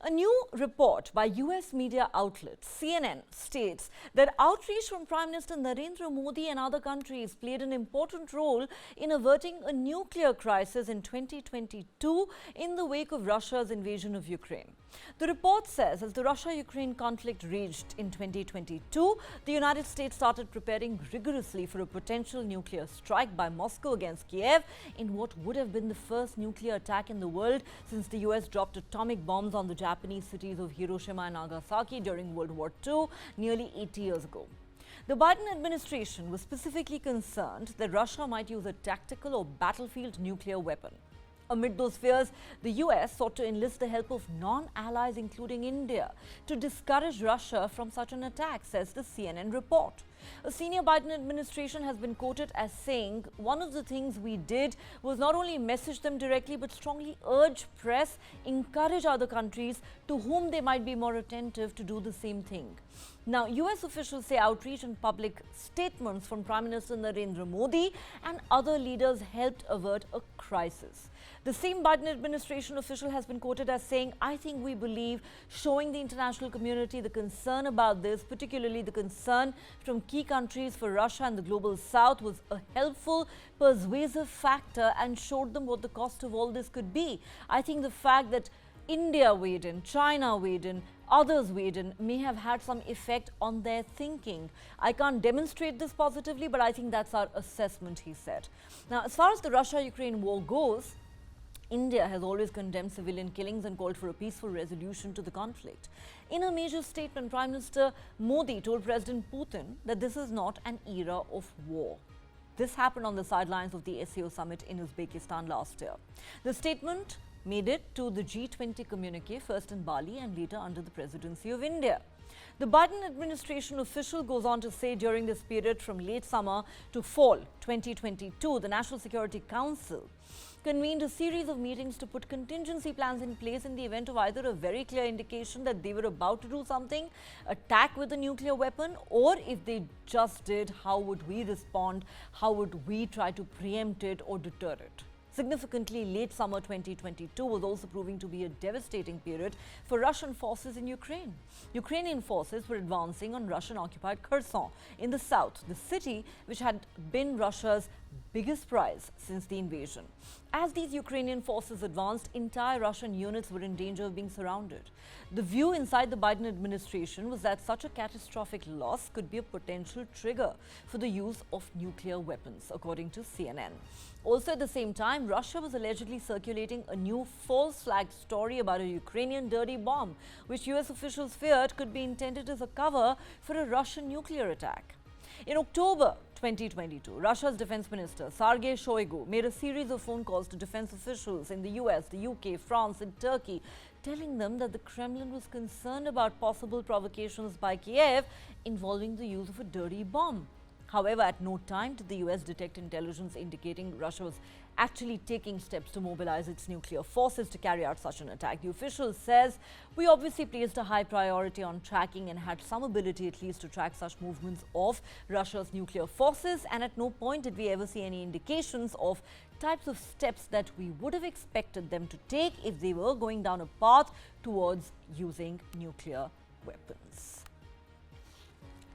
A new report by US media outlet CNN states that outreach from Prime Minister Narendra Modi and other countries played an important role in averting a nuclear crisis in 2022 in the wake of Russia's invasion of Ukraine. The report says as the Russia-Ukraine conflict raged in 2022, the United States started preparing rigorously for a potential nuclear strike by Moscow against Kyiv in what would have been the first nuclear attack in the world since the US dropped atomic bombs on the Japanese cities of Hiroshima and Nagasaki during World War II nearly 80 years ago. The Biden administration was specifically concerned that Russia might use a tactical or battlefield nuclear weapon. Amid those fears, the US sought to enlist the help of non-allies, including India, to discourage Russia from such an attack, says the CNN report. A senior Biden administration has been quoted as saying, "One of the things we did was not only message them directly, but strongly urge press, encourage other countries to whom they might be more attentive to do the same thing." Now, US officials say outreach and public statements from Prime Minister Narendra Modi and other leaders helped avert a crisis. The same Biden administration official has been quoted as saying, "I think we believe showing the international community the concern about this, particularly the concern from key countries for Russia and the global south, was a helpful, persuasive factor and showed them what the cost of all this could be. I think the fact that India weighed in, China weighed in, others weighed in may have had some effect on their thinking. I can't demonstrate this positively, but I think that's our assessment," he said. Now, as far as the Russia-Ukraine war goes, India has always condemned civilian killings and called for a peaceful resolution to the conflict. In a major statement, Prime Minister Modi told President Putin that this is not an era of war. This happened on the sidelines of the SCO summit in Uzbekistan last year. The statement made it to the G20 communique, first in Bali and later under the presidency of India. The Biden administration official goes on to say during this period from late summer to fall 2022, the National Security Council convened a series of meetings to put contingency plans in place in the event of either a very clear indication that they were about to do something, attack with a nuclear weapon, or if they just did, how would we respond, how would we try to preempt it or deter it. Significantly, late summer 2022 was also proving to be a devastating period for Russian forces in Ukraine. Ukrainian forces were advancing on Russian-occupied Kherson in the south, the city which had been Russia's biggest prize since the invasion. As these Ukrainian forces advanced, entire Russian units were in danger of being surrounded. The view inside the Biden administration was that such a catastrophic loss could be a potential trigger for the use of nuclear weapons, according to CNN. Also at the same time, Russia was allegedly circulating a new false flag story about a Ukrainian dirty bomb, which US officials feared could be intended as a cover for a Russian nuclear attack. In October 2022, Russia's defense minister Sergei Shoigu made a series of phone calls to defense officials in the US, the UK, France and Turkey, telling them that the Kremlin was concerned about possible provocations by Kyiv involving the use of a dirty bomb. However, at no time did the US detect intelligence indicating Russia was actually taking steps to mobilize its nuclear forces to carry out such an attack. The official says, "We obviously placed a high priority on tracking and had some ability at least to track such movements of Russia's nuclear forces, and at no point did we ever see any indications of types of steps that we would have expected them to take if they were going down a path towards using nuclear weapons."